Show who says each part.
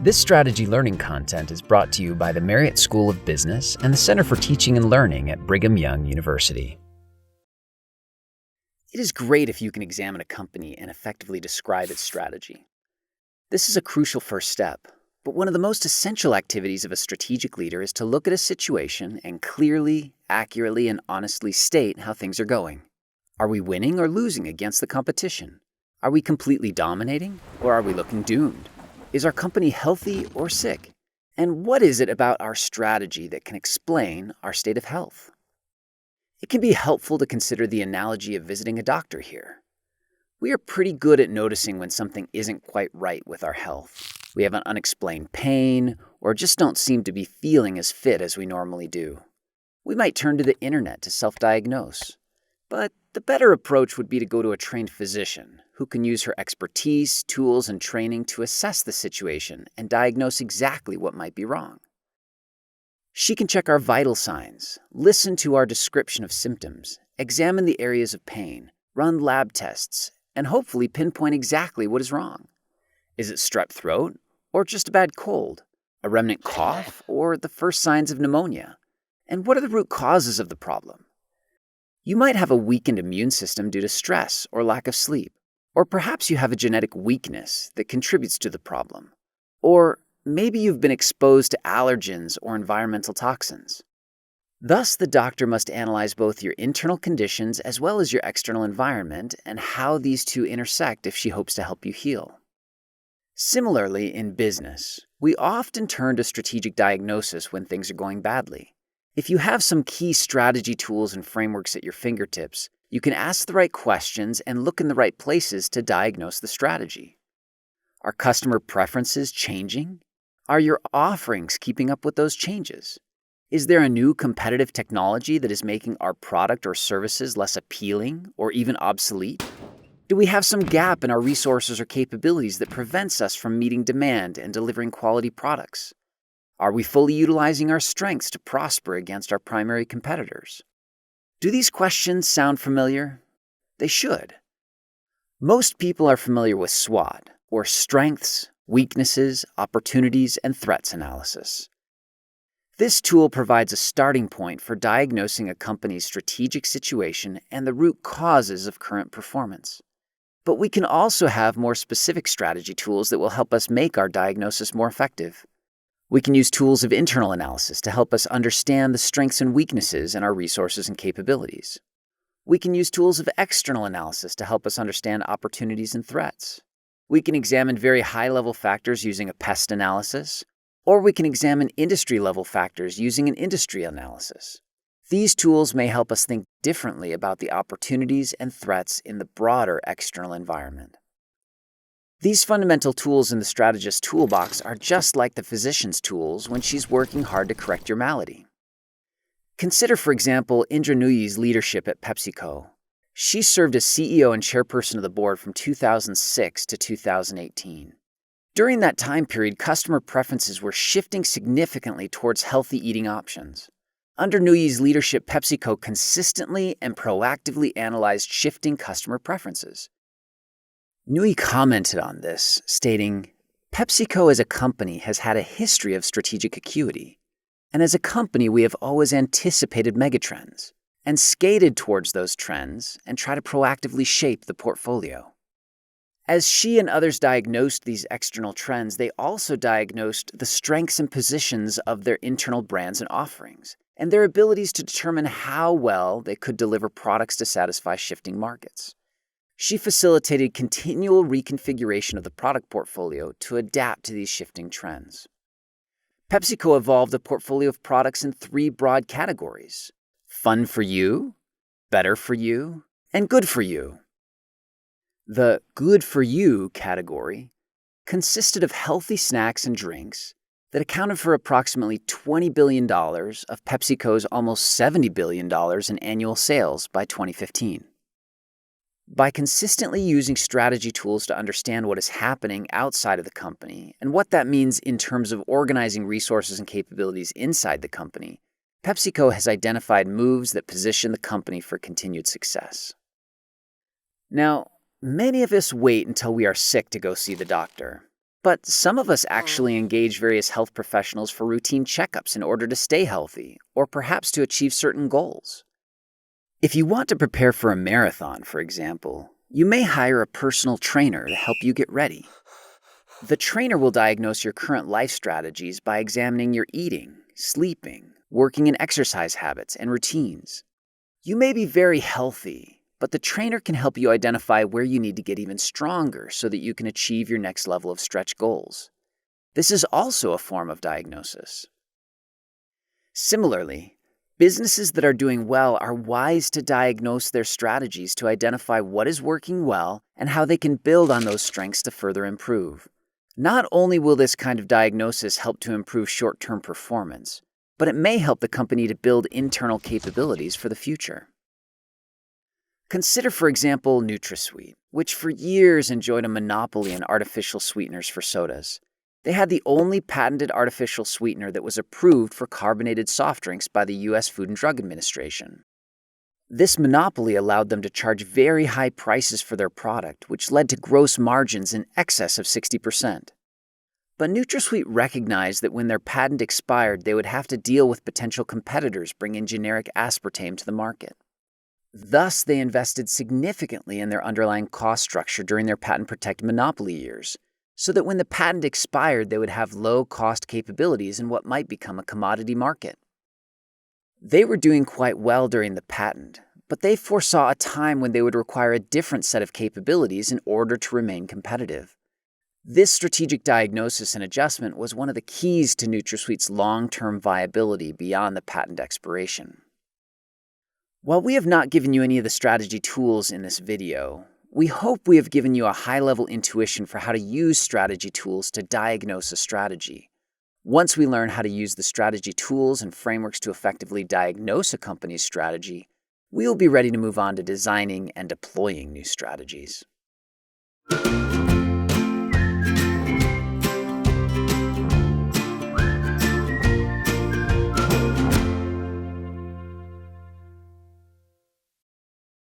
Speaker 1: This strategy learning content is brought to you by the Marriott School of Business and the Center for Teaching and Learning at Brigham Young University.
Speaker 2: It is great if you can examine a company and effectively describe its strategy. This is a crucial first step, but one of the most essential activities of a strategic leader is to look at a situation and clearly, accurately, and honestly state how things are going. Are we winning or losing against the competition? Are we completely dominating, or are we looking doomed? Is our company healthy or sick? And what is it about our strategy that can explain our state of health? It can be helpful to consider the analogy of visiting a doctor here. We are pretty good at noticing when something isn't quite right with our health. We have an unexplained pain, or just don't seem to be feeling as fit as we normally do. We might turn to the internet to self-diagnose. But the better approach would be to go to a trained physician who can use her expertise, tools, and training to assess the situation and diagnose exactly what might be wrong. She can check our vital signs, listen to our description of symptoms, examine the areas of pain, run lab tests, and hopefully pinpoint exactly what is wrong. Is it strep throat, or just a bad cold, a remnant cough, or the first signs of pneumonia? And what are the root causes of the problem? You might have a weakened immune system due to stress or lack of sleep, or perhaps you have a genetic weakness that contributes to the problem, or maybe you've been exposed to allergens or environmental toxins. Thus, the doctor must analyze both your internal conditions as well as your external environment and how these two intersect if she hopes to help you heal. Similarly, in business, we often turn to strategic diagnosis when things are going badly. If you have some key strategy tools and frameworks at your fingertips, you can ask the right questions and look in the right places to diagnose the strategy. Are customer preferences changing? Are your offerings keeping up with those changes? Is there a new competitive technology that is making our product or services less appealing or even obsolete? Do we have some gap in our resources or capabilities that prevents us from meeting demand and delivering quality products? Are we fully utilizing our strengths to prosper against our primary competitors? Do these questions sound familiar? They should. Most people are familiar with SWOT, or strengths, weaknesses, opportunities, and threats analysis. This tool provides a starting point for diagnosing a company's strategic situation and the root causes of current performance. But we can also have more specific strategy tools that will help us make our diagnosis more effective. We can use tools of internal analysis to help us understand the strengths and weaknesses in our resources and capabilities. We can use tools of external analysis to help us understand opportunities and threats. We can examine very high-level factors using a pest analysis, or we can examine industry-level factors using an industry analysis. These tools may help us think differently about the opportunities and threats in the broader external environment. These fundamental tools in the strategist's toolbox are just like the physician's tools when she's working hard to correct your malady. Consider, for example, Indra Nooyi's leadership at PepsiCo. She served as CEO and chairperson of the board from 2006 to 2018. During that time period, customer preferences were shifting significantly towards healthy eating options. Under Nooyi's leadership, PepsiCo consistently and proactively analyzed shifting customer preferences. Nooyi commented on this, stating, "PepsiCo as a company has had a history of strategic acuity, and as a company we have always anticipated megatrends and skated towards those trends and try to proactively shape the portfolio." As she and others diagnosed these external trends, they also diagnosed the strengths and positions of their internal brands and offerings, and their abilities to determine how well they could deliver products to satisfy shifting markets. She facilitated continual reconfiguration of the product portfolio to adapt to these shifting trends. PepsiCo evolved a portfolio of products in 3 broad categories: fun for you, better for you, and good for you. The good for you category consisted of healthy snacks and drinks that accounted for approximately $20 billion of PepsiCo's almost $70 billion in annual sales by 2015. By consistently using strategy tools to understand what is happening outside of the company and what that means in terms of organizing resources and capabilities inside the company, PepsiCo has identified moves that position the company for continued success. Now, many of us wait until we are sick to go see the doctor. But some of us actually engage various health professionals for routine checkups in order to stay healthy, or perhaps to achieve certain goals. If you want to prepare for a marathon, for example, you may hire a personal trainer to help you get ready. The trainer will diagnose your current life strategies by examining your eating, sleeping, working and exercise habits, and routines. You may be very healthy, but the trainer can help you identify where you need to get even stronger so that you can achieve your next level of stretch goals. This is also a form of diagnosis. Similarly, businesses that are doing well are wise to diagnose their strategies to identify what is working well and how they can build on those strengths to further improve. Not only will this kind of diagnosis help to improve short-term performance, but it may help the company to build internal capabilities for the future. Consider, for example, NutraSweet, which for years enjoyed a monopoly in artificial sweeteners for sodas. They had the only patented artificial sweetener that was approved for carbonated soft drinks by the U.S. Food and Drug Administration. This monopoly allowed them to charge very high prices for their product, which led to gross margins in excess of 60%. But NutraSweet recognized that when their patent expired, they would have to deal with potential competitors bringing generic aspartame to the market. Thus, they invested significantly in their underlying cost structure during their patent-protected monopoly years, so that when the patent expired, they would have low-cost capabilities in what might become a commodity market. They were doing quite well during the patent, but they foresaw a time when they would require a different set of capabilities in order to remain competitive. This strategic diagnosis and adjustment was one of the keys to NutraSweet's long-term viability beyond the patent expiration. While we have not given you any of the strategy tools in this video, we hope we have given you a high-level intuition for how to use strategy tools to diagnose a strategy. Once we learn how to use the strategy tools and frameworks to effectively diagnose a company's strategy, we will be ready to move on to designing and deploying new strategies.